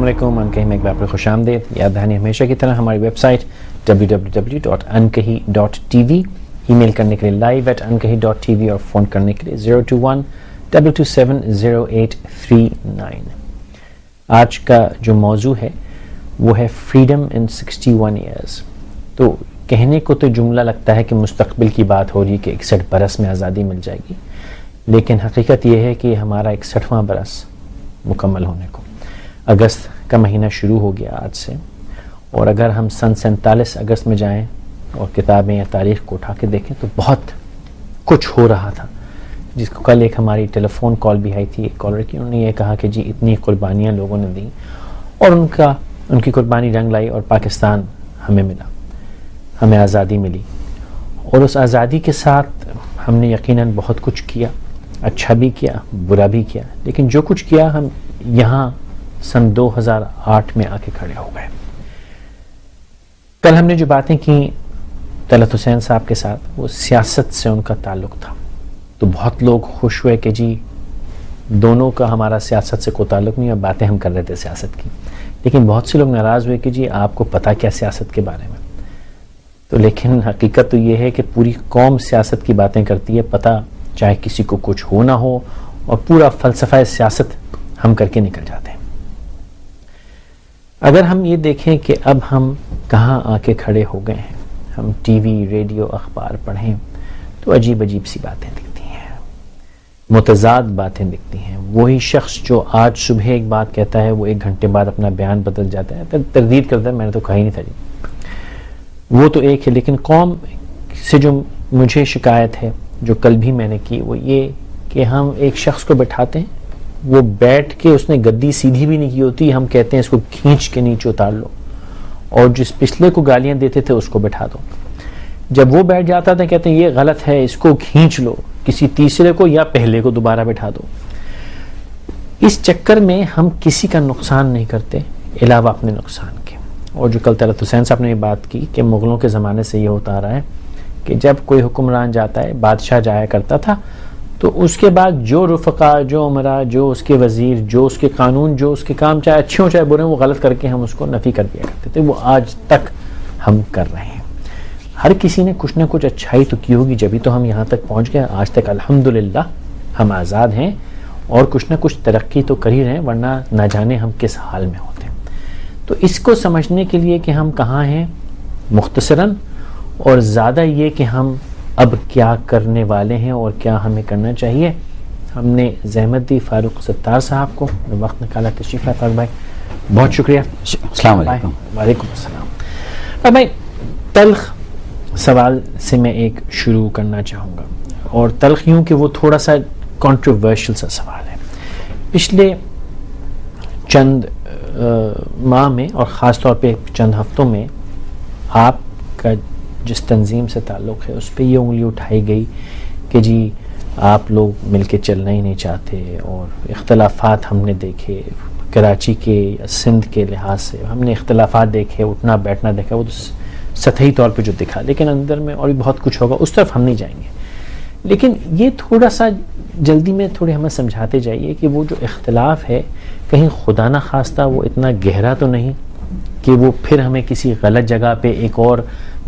علیکم، انکہی میں ایک بار خوش آمدید. یاد دہانی ہمیشہ کی طرح ہماری ویب سائٹ www.ankahi.tv، ای میل کرنے کے لیے live@ankahi.tv اور فون کرنے کے لیے 021-227-0839. آج کا جو موضوع ہے وہ ہے فریڈم ان 61 ایئرز. تو کہنے کو تو جملہ لگتا ہے کہ مستقبل کی بات ہو رہی کہ 61 برس میں آزادی مل جائے گی، لیکن حقیقت یہ ہے کہ ہمارا 61واں برس مکمل ہونے کو اگست کا مہینہ شروع ہو گیا آج سے. اور اگر ہم سن 47 اگست میں جائیں اور کتابیں یا تاریخ کو اٹھا کے دیکھیں تو بہت کچھ ہو رہا تھا. جس کو کل ایک ہماری ٹیلی فون کال بھی آئی تھی ایک کالر کی، انہوں نے یہ کہا کہ جی اتنی قربانیاں لوگوں نے دیں اور ان کی قربانی رنگ لائی اور پاکستان ہمیں ملا، ہمیں آزادی ملی. اور اس آزادی کے ساتھ ہم نے یقیناً بہت کچھ کیا، اچھا بھی کیا برا بھی کیا، لیکن جو کچھ کیا ہم یہاں سن 2008 میں آ کے کھڑے ہو گئے. کل ہم نے جو باتیں کی طلعت حسین صاحب کے ساتھ وہ سیاست سے ان کا تعلق تھا. تو بہت لوگ خوش ہوئے کہ جی دونوں کا ہمارا سیاست سے کوئی تعلق نہیں اور باتیں ہم کر رہے تھے سیاست کی. لیکن بہت سے لوگ ناراض ہوئے کہ جی آپ کو پتہ کیا سیاست کے بارے میں. تو لیکن حقیقت تو یہ ہے کہ پوری قوم سیاست کی باتیں کرتی ہے، پتہ چاہے کسی کو کچھ ہو نہ ہو، اور پورا فلسفہ سیاست ہم کر کے نکل جاتے ہیں. اگر ہم یہ دیکھیں کہ اب ہم کہاں آ کے کھڑے ہو گئے ہیں، ہم ٹی وی ریڈیو اخبار پڑھیں تو عجیب عجیب سی باتیں دکھتی ہیں، متضاد باتیں دکھتی ہیں. وہی شخص جو آج صبح ایک بات کہتا ہے وہ 1 گھنٹے بعد اپنا بیان بدل جاتا ہے، تردید کرتا ہے میں نے تو کہا ہی نہیں تھا جی. وہ تو ایک ہے، لیکن قوم سے جو مجھے شکایت ہے جو کل بھی میں نے کی وہ یہ کہ ہم ایک شخص کو بٹھاتے ہیں، وہ بیٹھ کے اس نے گدی سیدھی بھی نہیں کی ہوتی، ہم کہتے ہیں اس کو کھینچ کے نیچے اتار لو، اور جس پچھلے کو گالیاں دیتے تھے اس کو بٹھا دو. جب وہ بیٹھ جاتا تھا کہتے ہیں یہ غلط ہے اس کو کھینچ لو، کسی تیسرے کو یا پہلے کو دوبارہ بٹھا دو. اس چکر میں ہم کسی کا نقصان نہیں کرتے علاوہ اپنے نقصان کے. اور جو کل طلعت حسین صاحب نے یہ بات کی کہ مغلوں کے زمانے سے یہ ہوتا آ رہا ہے کہ جب کوئی حکمران جاتا ہے، بادشاہ جایا کرتا تھا، تو اس کے بعد جو رفقا، جو عمرہ، جو اس کے وزیر، جو اس کے قانون، جو اس کے کام چاہے اچھے ہوں چاہے برے ہوں، وہ غلط کر کے ہم اس کو نفی کر دیا کرتے تھے. وہ آج تک ہم کر رہے ہیں. ہر کسی نے کچھ نہ کچھ اچھائی تو کی ہوگی جبھی تو ہم یہاں تک پہنچ گئے. آج تک الحمدللہ ہم آزاد ہیں اور کچھ نہ کچھ ترقی تو کر ہی رہے ہیں، ورنہ نہ جانے ہم کس حال میں ہوتے. تو اس کو سمجھنے کے لیے کہ ہم کہاں ہیں مختصراً، اور زیادہ یہ کہ ہم اب کیا کرنے والے ہیں اور کیا ہمیں کرنا چاہیے، ہم نے زحمت دی فاروق ستار صاحب کو، وقت نکالا، تشریف لائے. فاروق بھائی بہت شکریہ. السلام علیکم. وعلیکم السلام. بھائی تلخ سوال سے میں ایک شروع کرنا چاہوں گا، اور تلخ یوں کہ وہ تھوڑا سا کنٹروورشل سا سوال ہے. پچھلے چند ماہ میں اور خاص طور پہ چند ہفتوں میں آپ کا جس تنظیم سے تعلق ہے اس پہ یہ انگلی اٹھائی گئی کہ جی آپ لوگ مل کے چلنا ہی نہیں چاہتے، اور اختلافات ہم نے دیکھے کراچی کے یا سندھ کے لحاظ سے ہم نے اختلافات دیکھے، اٹھنا بیٹھنا دیکھا، وہ تو سطحی طور پہ جو دکھا، لیکن اندر میں اور بھی بہت کچھ ہوگا، اس طرف ہم نہیں جائیں گے. لیکن یہ تھوڑا سا جلدی میں تھوڑے ہمیں سمجھاتے جائیے کہ وہ جو اختلاف ہے کہیں خدا نہ خواستہ وہ اتنا گہرا تو نہیں کہ وہ پھر ہمیں کسی غلط جگہ پہ ایک اور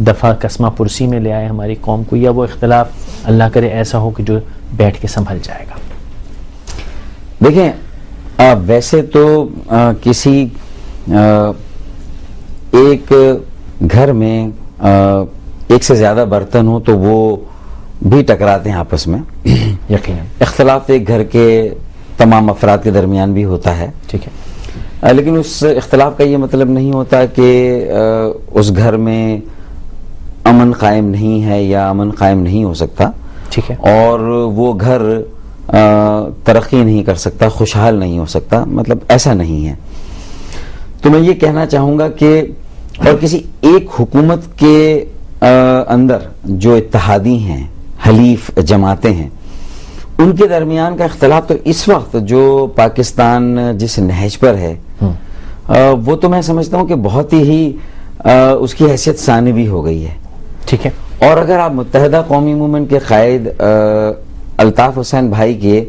دفعہ قسمہ پرسی میں لے آئے ہماری قوم کو، یا وہ اختلاف اللہ کرے ایسا ہو کہ جو بیٹھ کے سنبھل جائے گا. دیکھیں ویسے تو کسی ایک گھر میں ایک سے زیادہ برتن ہو تو وہ بھی ٹکراتے ہیں آپس میں. یقیناً اختلاف ایک گھر کے تمام افراد کے درمیان بھی ہوتا ہے، ٹھیک ہے، لیکن اس اختلاف کا یہ مطلب نہیں ہوتا کہ اس گھر میں امن قائم نہیں ہے یا امن قائم نہیں ہو سکتا، ٹھیک ہے، اور وہ گھر ترقی نہیں کر سکتا، خوشحال نہیں ہو سکتا. مطلب ایسا نہیں ہے. تو میں یہ کہنا چاہوں گا کہ اور کسی ایک حکومت کے اندر جو اتحادی ہیں، حلیف جماعتیں ہیں، ان کے درمیان کا اختلاف تو اس وقت جو پاکستان جس نہج پر ہے وہ تو میں سمجھتا ہوں کہ بہت ہی اس کی حیثیت ثانوی ہو گئی ہے. ٹھیک ہے. اور اگر آپ متحدہ قومی موومنٹ کے قائد الطاف حسین بھائی کے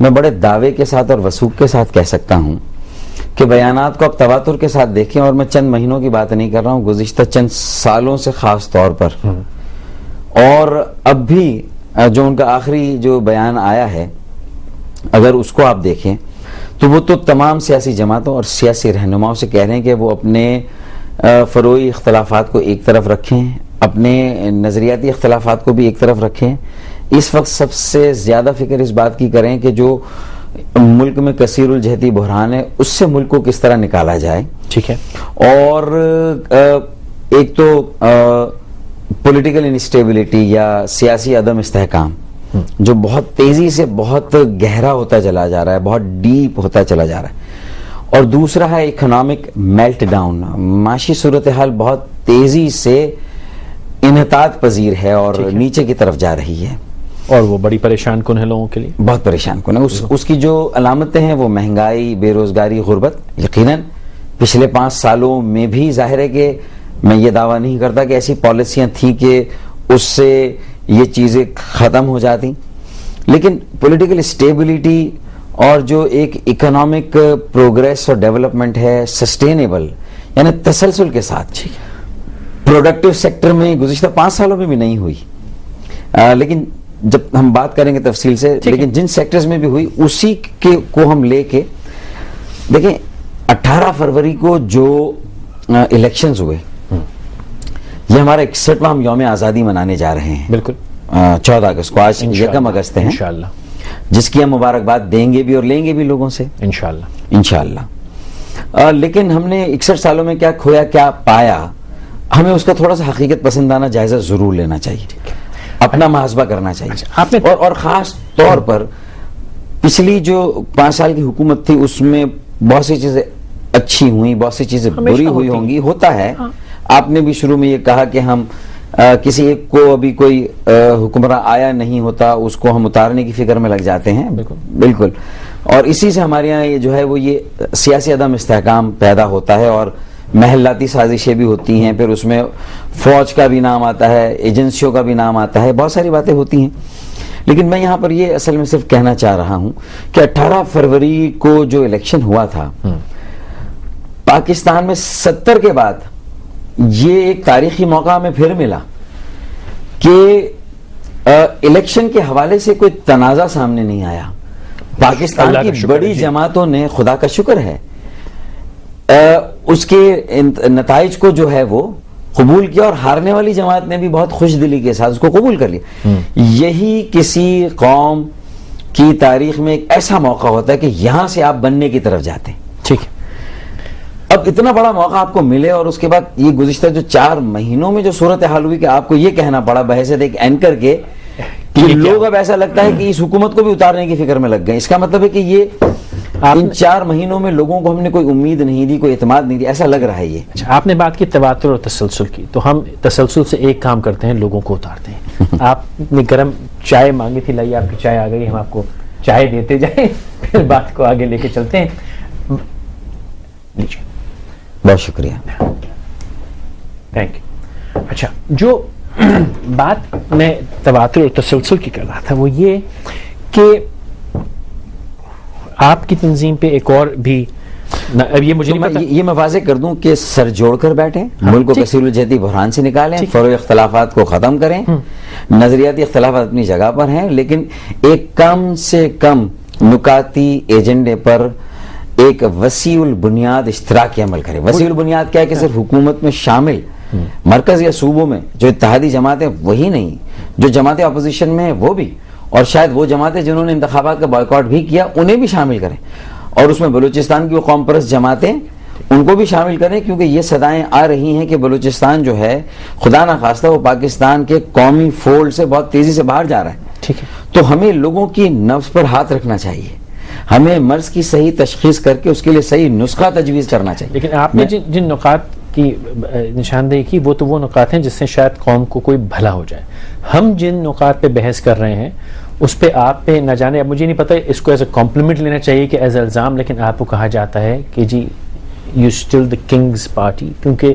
میں بڑے دعوے کے ساتھ اور وثوق کے ساتھ کہہ سکتا ہوں کہ بیانات کو آپ تواتر کے ساتھ دیکھیں، اور میں چند مہینوں کی بات نہیں کر رہا ہوں، گزشتہ چند سالوں سے خاص طور پر، اور اب بھی جو ان کا آخری جو بیان آیا ہے اگر اس کو آپ دیکھیں تو وہ تو تمام سیاسی جماعتوں اور سیاسی رہنماؤں سے کہہ رہے ہیں کہ وہ اپنے فروعی اختلافات کو ایک طرف رکھیں، اپنے نظریاتی اختلافات کو بھی ایک طرف رکھیں. اس وقت سب سے زیادہ فکر اس بات کی کریں کہ جو ملک میں کثیر الجہتی بحران ہے اس سے ملک کو کس طرح نکالا جائے. ٹھیک ہے. اور ایک تو پولیٹیکل انسٹیبلٹی یا سیاسی عدم استحکام جو بہت تیزی سے بہت گہرا ہوتا چلا جا رہا ہے، بہت ڈیپ ہوتا چلا جا رہا ہے، اور دوسرا ہے اکنامک میلٹ ڈاؤن، معاشی صورتحال بہت تیزی سے انحطاط پذیر ہے اور نیچے کی طرف جا رہی ہے، اور وہ بڑی پریشان کن ہے لوگوں کے لیے، بہت پریشان کن ہے. اس کی جو علامتیں ہیں وہ مہنگائی، بے روزگاری، غربت. یقیناً پچھلے 5 سالوں میں بھی ظاہر ہے کہ میں یہ دعویٰ نہیں کرتا کہ ایسی پالیسیاں تھیں کہ اس سے یہ چیزیں ختم ہو جاتی، لیکن پولیٹیکل اسٹیبلٹی اور جو ایک اکنامک پروگریس اور ڈیولپمنٹ ہے سسٹینیبل، یعنی تسلسل کے ساتھ، پروڈکٹیو سیکٹر میں گزشتہ 5 سالوں میں بھی نہیں ہوئی. لیکن جب ہم بات کریں گے تفصیل سے، لیکن جن سیکٹرز میں بھی ہوئی اسی کو ہم لے کے دیکھیں. 18 فروری کو جو الیکشنز ہوئے، یہ ہمارا 61واں ہم یوم آزادی منانے جا رہے ہیں. بالکل. 14 اگست کو، آج 1 اگست ہے انشاءاللہ، جس کی ہم مبارکباد دیں گے بھی اور لیں گے بھی لوگوں سے انشاءاللہ. لیکن ہم نے 61 سالوں میں کیا کھویا، کیا پایا، ہمیں اس کا تھوڑا سا حقیقت پسندانہ جائزہ ضرور لینا چاہیے، اپنا محاسبہ کرنا چاہیے. اور خاص طور پر پچھلی جو 5 سال کی حکومت تھی اس میں بہت سی چیزیں اچھی ہوئی، بہت سی چیزیں بری ہوئی ہوں گی، ہوتا ہے. آپ نے بھی شروع میں یہ کہا کہ ہم کسی ایک کو ابھی کوئی حکمراں آیا نہیں ہوتا اس کو ہم اتارنے کی فکر میں لگ جاتے ہیں. بالکل. اور اسی سے ہمارے یہاں یہ جو ہے وہ یہ سیاسی عدم استحکام پیدا ہوتا ہے، اور محلاتی سازشیں بھی ہوتی ہیں، پھر اس میں فوج کا بھی نام آتا ہے، ایجنسیوں کا بھی نام آتا ہے، بہت ساری باتیں ہوتی ہیں. لیکن میں یہاں پر یہ اصل میں صرف کہنا چاہ رہا ہوں کہ 18 فروری کو جو الیکشن ہوا تھا پاکستان میں 70 کے بعد یہ ایک تاریخی موقع ہمیں پھر ملا کہ الیکشن کے حوالے سے کوئی تنازع سامنے نہیں آیا. پاکستان کی بڑی جماعتوں نے، خدا کا شکر ہے، اس کے نتائج کو جو ہے وہ قبول کیا، اور ہارنے والی جماعت نے بھی بہت خوش دلی کے ساتھ اس کو قبول کر لیا. یہی کسی قوم کی تاریخ میں ایک ایسا موقع ہوتا ہے کہ یہاں سے آپ بننے کی طرف جاتے ہیں. ٹھیک ہے. اب اتنا بڑا موقع آپ کو ملے، اور اس کے بعد یہ گزشتہ جو 4 مہینوں میں جو صورتحال ہوئی کہ آپ کو یہ کہنا پڑا بحیثیت ایک اینکر کے کہ لوگ اب ایسا لگتا ہے کہ اس حکومت کو بھی اتارنے کی فکر میں لگ گئے. اس کا مطلب ہے کہ یہ ان 4 مہینوں میں لوگوں کو ہم نے کوئی امید نہیں دی، کوئی اعتماد نہیں دی، ایسا لگ رہا ہے. یہ آپ نے بات کی تواتر اور تسلسل کی، تو ہم تسلسل سے ایک کام کرتے ہیں، لوگوں کو اتارتے ہیں. آپ نے گرم چائے مانگی تھی، لائیے آپ کی چائے آ گئی، ہم آپ کو چائے دیتے جائیں، پھر بات کو آگے لے کے چلتے ہیں. لیجیے. بہت شکریہ. Thank you. اچھا، جو بات میں تواتر اور تسلسل کی کر رہا تھا وہ یہ کہ آپ کی تنظیم پہ ایک اور بھی، اب یہ مجھے نہیں پتا، یہ میں واضح کر دوں کہ سر جوڑ کر بیٹھیں، ملک کو کثیر الجہتی بحران سے نکالیں، فروعی اختلافات کو ختم کریں. نظریاتی اختلافات اپنی جگہ پر ہیں، لیکن ایک کم سے کم نکاتی ایجنڈے پر ایک وسیع البنیاد اشتراکی عمل کرے. وسیع البنیاد کیا ہے کہ صرف حکومت میں شامل مرکز یا صوبوں میں جو اتحادی جماعتیں، وہی نہیں، جو جماعتیں اپوزیشن میں ہیں وہ بھی، اور شاید وہ جماعتیں جنہوں نے انتخابات کا بائیکاٹ بھی کیا انہیں بھی شامل کریں، اور اس میں بلوچستان کی وہ قوم پرست جماعتیں ان کو بھی شامل کریں، کیونکہ یہ صدائیں آ رہی ہیں کہ بلوچستان جو ہے خدا نخواستہ وہ پاکستان کے قومی فولڈ سے بہت تیزی سے باہر جا رہا ہے. ٹھیک ہے. تو ہمیں لوگوں کی نفس پر ہاتھ رکھنا چاہیے، ہمیں مرض کی صحیح تشخیص کر کے اس کے لیے صحیح نسخہ تجویز کرنا چاہیے. لیکن آپ نے جن نکات کی نشاندہی کی وہ تو وہ نکات ہیں جس سے شاید قوم کو کوئی بھلا ہو جائے. ہم جن نکات پہ بحث کر رہے ہیں اس پہ آپ پہ نہ جانے، اب مجھے نہیں پتہ اس کو ایز اے کمپلیمنٹ لینا چاہیے کہ ایز اے الزام، لیکن آپ کو کہا جاتا ہے کہ جی you still the king's party, کیونکہ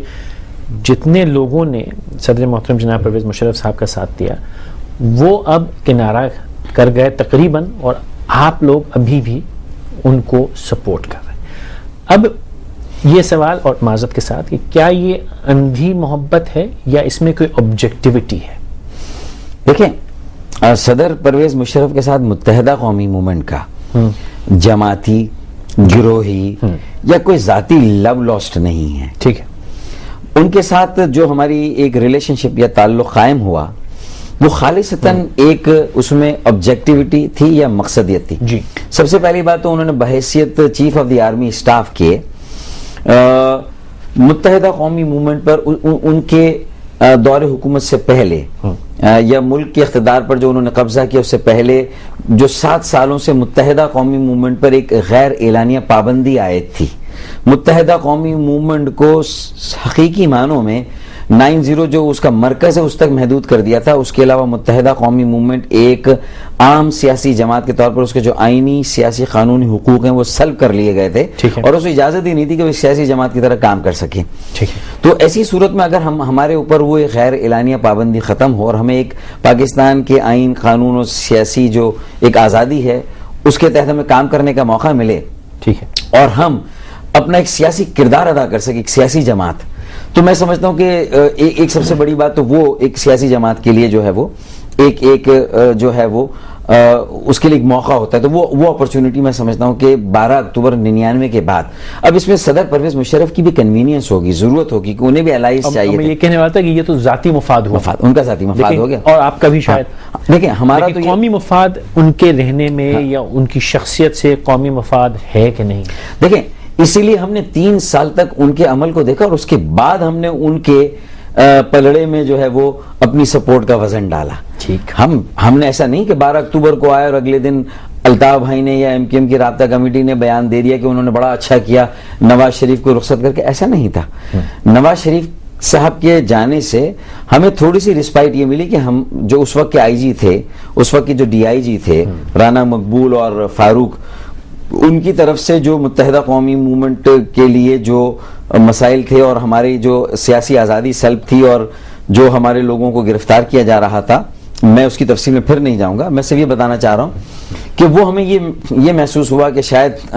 جتنے لوگوں نے صدر محترم جناب پرویز مشرف صاحب کا ساتھ دیا وہ اب کنارہ کر گئے تقریباً، اور آپ لوگ ابھی بھی ان کو سپورٹ کر رہے ہیں. اب یہ سوال اور معذرت کے ساتھ کہ کیا یہ اندھی محبت ہے یا اس میں کوئی آبجیکٹیوٹی ہے؟ دیکھیں صدر پرویز مشرف کے ساتھ متحدہ قومی موومنٹ کا جماعتی گروہی یا کوئی ذاتی لو لاسٹ نہیں ہے. ٹھیک ہے. ان کے ساتھ جو ہماری ایک ریلیشن شپ یا تعلق قائم ہوا وہ خالصتاً ایک اس میں آبجیکٹیوٹی تھی یا مقصدیت تھی. جی. سب سے پہلی بات تو انہوں نے بحیثیت chief of the army staff کے متحدہ قومی موومنٹ پر ان کے دور حکومت سے پہلے یا ملک کے اقتدار پر جو انہوں نے قبضہ کیا اس سے پہلے جو 7 سالوں سے متحدہ قومی موومنٹ پر ایک غیر اعلانیہ پابندی عائد تھی. متحدہ قومی موومنٹ کو حقیقی معنوں میں 90 جو اس کا مرکز ہے اس تک محدود کر دیا تھا. اس کے علاوہ متحدہ قومی موومنٹ ایک عام سیاسی جماعت کے طور پر اس کے جو آئینی سیاسی قانونی حقوق ہیں وہ سلب کر لیے گئے تھے اور اس کو اجازت ہی نہیں تھی کہ وہ سیاسی جماعت کی طرح کام کر سکے. تو ایسی صورت میں اگر ہمارے اوپر وہ ایک غیر اعلانیہ پابندی ختم ہو اور ہمیں ایک پاکستان کے آئین قانون اور سیاسی جو ایک آزادی ہے اس کے تحت ہمیں کام کرنے کا موقع ملے ٹھیک ہے اور ہم اپنا ایک سیاسی کردار ادا کر سکے ایک سیاسی جماعت, تو میں سمجھتا ہوں کہ ایک سب سے بڑی بات تو وہ ایک سیاسی جماعت کے لیے جو ہے وہ ایک جو ہے وہ اس کے لیے ایک موقع ہوتا ہے. تو وہ اپرچونٹی میں سمجھتا ہوں کہ 12 اکتوبر 99 کے بعد اب اس میں صدر پرویز مشرف کی بھی کنوینئنس ہوگی, ضرورت ہوگی کہ انہیں بھی الائز چاہیے. میں یہ کہنے والا تھا کہ یہ تو ذاتی مفاد ہوا, ان کا ذاتی مفاد ہو گیا اور آپ کا بھی شاید. دیکھیں ہمارا تو قومی مفاد ان کے رہنے میں یا ان کی شخصیت سے قومی مفاد ہے کہ نہیں؟ دیکھیں اسی لیے ہم نے 3 سال تک ان کے عمل کو دیکھا اور اس کے بعد ہم نے ان کے پلڑے میں جو ہے وہ اپنی سپورٹ کا وزن ڈالا. ٹھیک, ہم نے ایسا نہیں کہ 12 اکتوبر کو آئے اور اگلے دن الطاف بھائی نے یا ایم کیو ایم کی رابطہ کمیٹی نے بیان دے دیا کہ انہوں نے بڑا اچھا کیا نواز شریف کو رخصت کر کے, ایسا نہیں تھا. نواز شریف صاحب کے جانے سے ہمیں تھوڑی سی رسپائٹ یہ ملی کہ ہم جو اس وقت کے آئی جی تھے, اس وقت کے جو ڈی آئی جی تھے رانا مقبول اور فاروق, ان کی طرف سے جو متحدہ قومی موومنٹ کے لیے جو مسائل تھے اور ہماری جو سیاسی آزادی سلب تھی اور جو ہمارے لوگوں کو گرفتار کیا جا رہا تھا, میں اس کی تفصیل میں پھر نہیں جاؤں گا. میں صرف یہ بتانا چاہ رہا ہوں کہ وہ ہمیں یہ محسوس ہوا کہ شاید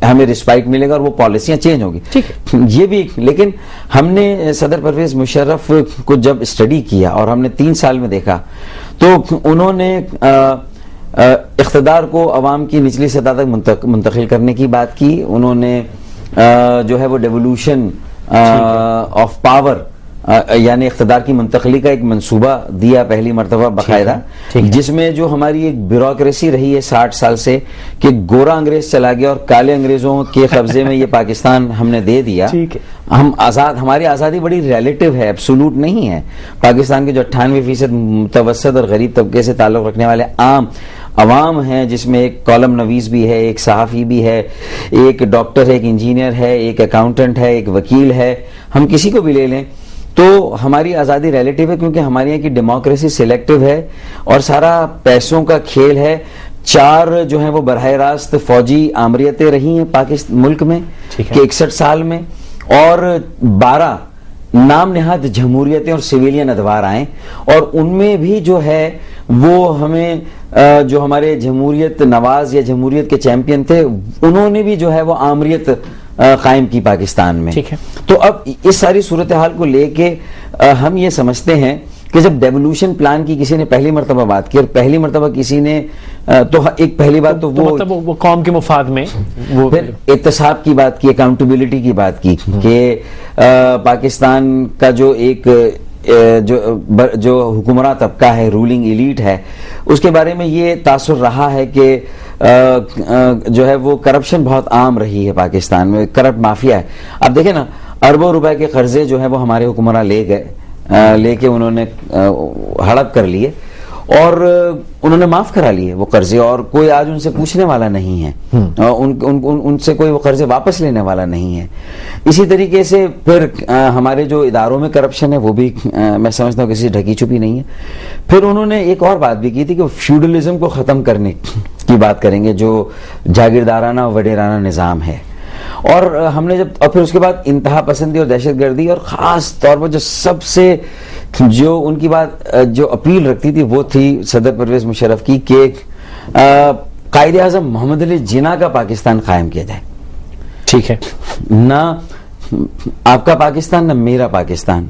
ہمیں رسپائٹ ملے گا اور وہ پالیسیاں چینج ہوں گی. یہ بھی, لیکن ہم نے صدر پرویز مشرف کو جب اسٹڈی کیا اور ہم نے 3 سال میں دیکھا تو انہوں نے اقتدار کو عوام کی نچلی سطح تک منتقل کرنے کی بات کی. انہوں نے جو ہے وہ ڈیولوشن آف پاور یعنی اقتدار کی منتقلی کا ایک منصوبہ دیا پہلی مرتبہ باقاعدہ, جس میں جو ہماری ایک بیوروکریسی رہی ہے 60 سال سے کہ گورا انگریز چلا گیا اور کالے انگریزوں کے قبضے میں یہ پاکستان ہم نے دے دیا. ہم آزاد, ہماری آزادی بڑی ریلیٹیو ہے, ایبسولوٹ نہیں ہے. پاکستان کے جو 98% متوسط اور غریب طبقے سے تعلق رکھنے والے عام عوام ہیں, جس میں ایک کالم نویس بھی ہے, ایک صحافی بھی ہے, ایک ڈاکٹر ہے, ایک انجینئر ہے, ایک اکاؤنٹنٹ ہے, ایک وکیل ہے, ہم کسی کو بھی لے لیں تو ہماری آزادی ریلیٹیو ہے کیونکہ ہمارے یہاں کی ڈیموکریسی سلیکٹیو ہے اور سارا پیسوں کا کھیل ہے. 4 جو ہیں وہ براہ راست فوجی آمریتیں رہی ہیں پاکستان ملک میں کہ 61 سال میں, اور 12 نام نہاد جمہوریتیں اور سویلین ادوار آئیں, اور ان میں بھی جو ہے وہ ہمیں جو ہمارے جمہوریت نواز یا جمہوریت کے چیمپئن تھے انہوں نے بھی جو ہے وہ آمریت قائم کی پاکستان میں. تو اب اس ساری صورتحال کو لے کے ہم یہ سمجھتے ہیں کہ جب ڈیولوشن پلان کی کسی نے پہلی مرتبہ بات کی اور پہلی مرتبہ کسی نے تو ایک پہلی بات تو وہ قوم کے مفاد میں پھر احتساب کی بات کی, اکاؤنٹیبلٹی کی بات کی کہ پاکستان کا جو ایک جو حکمراں طبقہ ہے, رولنگ ایلیٹ ہے, اس کے بارے میں یہ تاثر رہا ہے کہ جو ہے وہ کرپشن بہت عام رہی ہے پاکستان میں, کرپٹ مافیا ہے. اب دیکھیں نا اربوں روپے کے قرضے جو ہے وہ ہمارے حکمراں لے کے انہوں نے ہڑپ کر لیے اور انہوں نے معاف کرا لیے وہ قرضے, اور کوئی آج ان سے پوچھنے والا نہیں ہے, ان سے کوئی وہ قرضے واپس لینے والا نہیں ہے. اسی طریقے سے پھر ہمارے جو اداروں میں کرپشن ہے وہ بھی میں سمجھتا ہوں کسی ڈھکی چھپی نہیں ہے. پھر انہوں نے ایک اور بات بھی کی تھی کہ فیوڈلزم کو ختم کرنے کی بات کریں گے جو جاگیردارانہ وڈیرانہ نظام ہے, اور ہم نے اور پھر اس کے بعد انتہا پسندی اور دہشت گردی, اور خاص طور پر جو سب سے جو ان کی بات جو اپیل رکھتی تھی وہ تھی صدر پرویز مشرف کی کہ قائد اعظم محمد علی جناح کا پاکستان قائم کیا جائے. ٹھیک ہے. نہ آپ کا پاکستان نہ میرا پاکستان.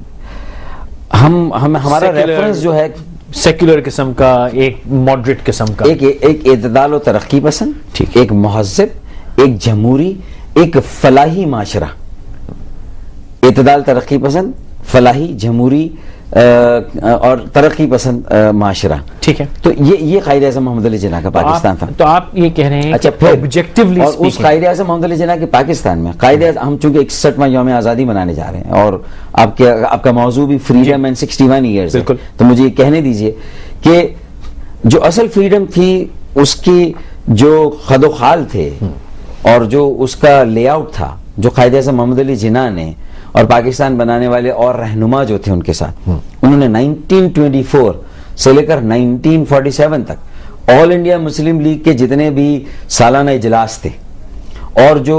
ہمارا ریفرنس جو ہے سیکولر قسم کا، ایک ماڈریٹ قسم کا، ایک اعتدال و ترقی پسند، ایک مہذب، ایک جمہوری، ایک فلاحی معاشرہ. اعتدال، ترقی پسند، فلاحی، جمہوری اور ترقی پسند معاشرہ. ٹھیک ہے. تو یہ قائد اعظم محمد علی جناح کا پاکستان تھا. تو آپ یہ کہہ رہے ہیں اچھا کہ آبجیکٹیولی اور اس قائد اعظم محمد علی جناح کے پاکستان میں قائد اعظم، ہم چونکہ 61واں یوم آزادی منانے جا رہے ہیں اور آپ کا موضوع بھی فریڈم اینڈ 61 ایئرز ہے، تو مجھے یہ کہنے دیجئے کہ جو اصل فریڈم تھی اس کی جو خد و خال تھے اور جو اس کا لے آؤٹ تھا، جو قائد اعظم محمد علی جناح نے اور پاکستان بنانے والے اور رہنما جو تھے ان کے ساتھ، انہوں نے 1924 سے لے کر 1947 تک آل انڈیا مسلم لیگ کے جتنے بھی سالانہ اجلاس تھے اور جو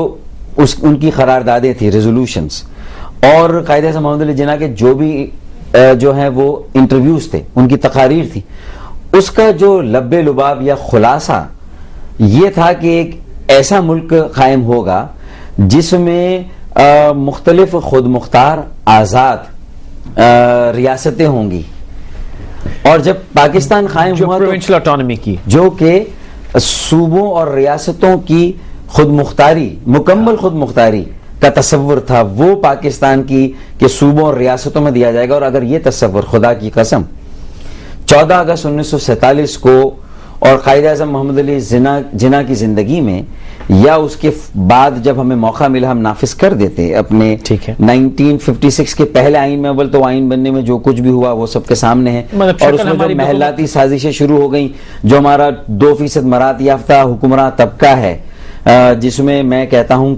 ان کی قراردادیں تھی، ریزولوشنز، اور قائد اعظم محمد علی جناح کے جو بھی جو ہیں وہ انٹرویوز تھے، ان کی تقاریر تھی، اس کا جو لب لباب یا خلاصہ یہ تھا کہ ایک ایسا ملک قائم ہوگا جس میں مختلف خود مختار آزاد ریاستیں ہوں گی. اور جب پاکستان قائم ہوا پروونشل آٹونومی کی، جو کہ صوبوں اور ریاستوں کی خود مختاری، مکمل خود مختاری کا تصور تھا، وہ پاکستان کی کہ صوبوں اور ریاستوں میں دیا جائے گا. اور اگر یہ تصور، خدا کی قسم، 14 اگست 1947 کو اور قائد اعظم محمد علی جناح کی زندگی میں یا اس کے بعد جب ہمیں موقع ملا ہم نافذ کر دیتے اپنے 1956 کے پہلے آئین میں. اول تو آئین بننے میں جو کچھ بھی ہوا وہ سب کے سامنے ہے، اور اس میں جو محلاتی سازشیں شروع ہو گئیں، جو ہمارا 2% مراعات یافتہ حکمراں طبقہ ہے، جس میں کہتا ہوں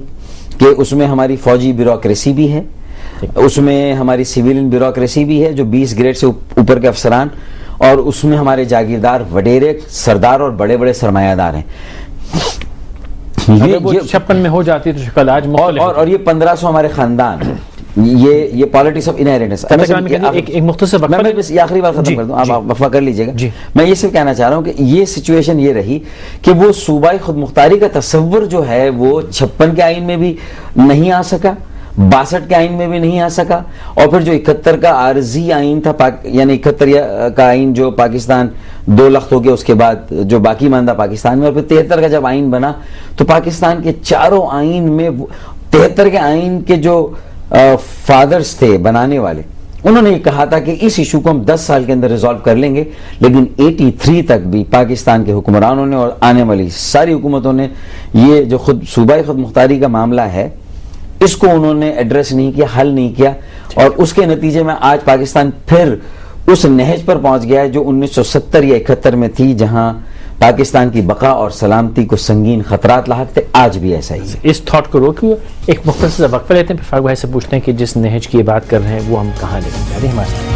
کہ اس میں ہماری فوجی بیوروکریسی بھی ہے، اس میں ہماری سویلین بیوروکریسی بھی ہے جو 20 گریڈ سے اوپر کے افسران، اور اس میں ہمارے جاگیردار، وڈیرے، سردار اور بڑے بڑے سرمایہ دار ہیں. یہ 56 میں ہو جاتی تو شکل آج مختلف، اور یہ 1500 ہمارے خاندان، یہ پالیٹکس آف انہیرنس. ایک مختصر وقفہ، میں بس یہ آخری بات ختم کر دوں، آپ وقفہ کر لیجئے گا. میں یہ صرف کہنا چاہ رہا ہوں کہ یہ سچویشن یہ رہی کہ وہ صوبائی خود مختاری کا تصور جو ہے وہ 56 کے آئین میں بھی نہیں آ سکا، 62 کے آئین میں بھی نہیں آ سکا، اور پھر جو 71 کا عارضی آئین تھا، یعنی 71 کا آئین جو پاکستان 2 لخت ہو گیا اس کے بعد جو باقی ماندہ پاکستان میں، اور پھر 73 کا جب آئین بنا تو پاکستان کے چاروں آئین میں 73 کے آئین کے جو فادرز تھے بنانے والے، انہوں نے یہ کہا تھا کہ اس ایشو کو ہم 10 سال کے اندر ریزالو کر لیں گے. لیکن 83 تک بھی پاکستان کے حکمرانوں نے اور آنے والی ساری حکومتوں نے یہ جو صوبائی خود مختاری کا معاملہ ہے اس کو انہوں نے ایڈریس نہیں کیا، حل نہیں کیا، اور اس کے نتیجے میں آج پاکستان پھر اس نہج پر پہنچ گیا ہے جو 1970 یا 71 میں تھی، جہاں پاکستان کی بقا اور سلامتی کو سنگین خطرات لاحق تھے. آج بھی ایسا ہی ہے. اس تھاٹ کو روکیے، ایک مختصر وقفہ لیتے ہیں، پھر فاروق بھائی سے پوچھتے ہیں کہ جس نہج کی بات کر رہے ہیں وہ ہم کہاں لے کے جا رہے ہیں. ہمارے ساتھ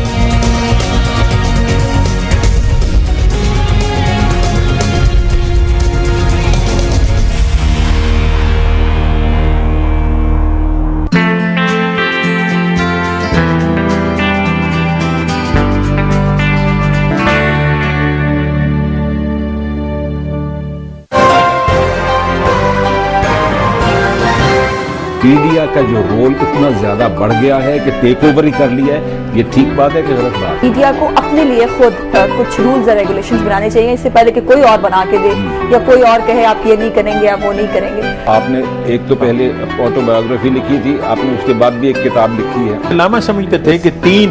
میڈیا کا جو رول اتنا زیادہ بڑھ گیا ہے کہ ٹیک اوور ہی کر لیا ہے، یہ ٹھیک بات ہے کہ غلط بات؟ میڈیا کو اپنے لیے خود کچھ رولز اور ریگولیشنز بنانے چاہیے اس سے پہلے کہ کوئی اور بنا کے دے یا کوئی اور کہے آپ یہ نہیں کریں گے آپ وہ نہیں کریں گے. آپ نے ایک تو پہلے آٹو بایوگرافی لکھی تھی، آپ نے اس کے بعد بھی ایک کتاب لکھی ہے. علامہ سمجھتے تھے کہ 3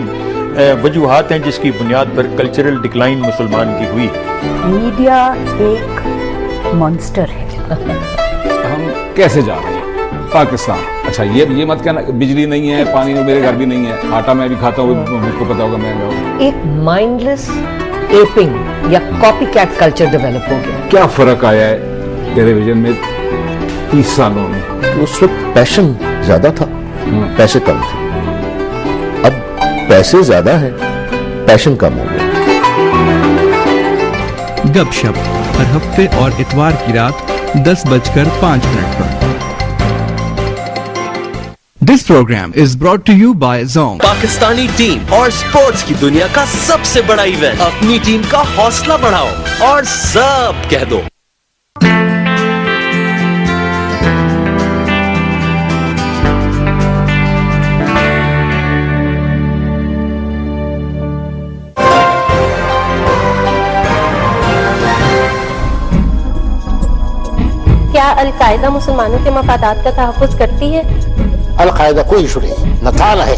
وجوہات ہیں جس کی بنیاد پر کلچرل ڈکلائن مسلمان کی ہوئی. میڈیا ایک مانسٹر ہے. ہم کیسے جا رہے ہیں پاکستان؟ اچھا یہ مت کہنا بجلی نہیں ہے، پانی میرے گھر بھی نہیں ہے، آٹا میں بھی کھاتا ہوں، مجھ کو پتا ہوگا مہنگا ہوگا. ایک مائنڈلیس ایپنگ یا کاپی کیٹ کلچر ڈیولپ ہو گیا. کیا فرق آیا ہے ٹیلی ویژن میں 30 سالوں میں؟ اس وقت پیشن زیادہ تھا، پیسے کم تھے. اب پیسے زیادہ ہیں، پیشن کم ہو گیا. گپ شپ ہر ہفتے اور اتوار کی رات 10:05 پر. This program is brought to you by Zong. Pakistani team اور سپورٹس کی دنیا کا سب سے بڑا ایونٹ، اپنی ٹیم کا حوصلہ بڑھاؤ اور سب کہہ دو. القاعدہ مسلمانوں کے مفادات کا تحفظ کرتی ہے؟ القاعدہ کوئی ایشو نہیں، نہ تھا نہ ہے۔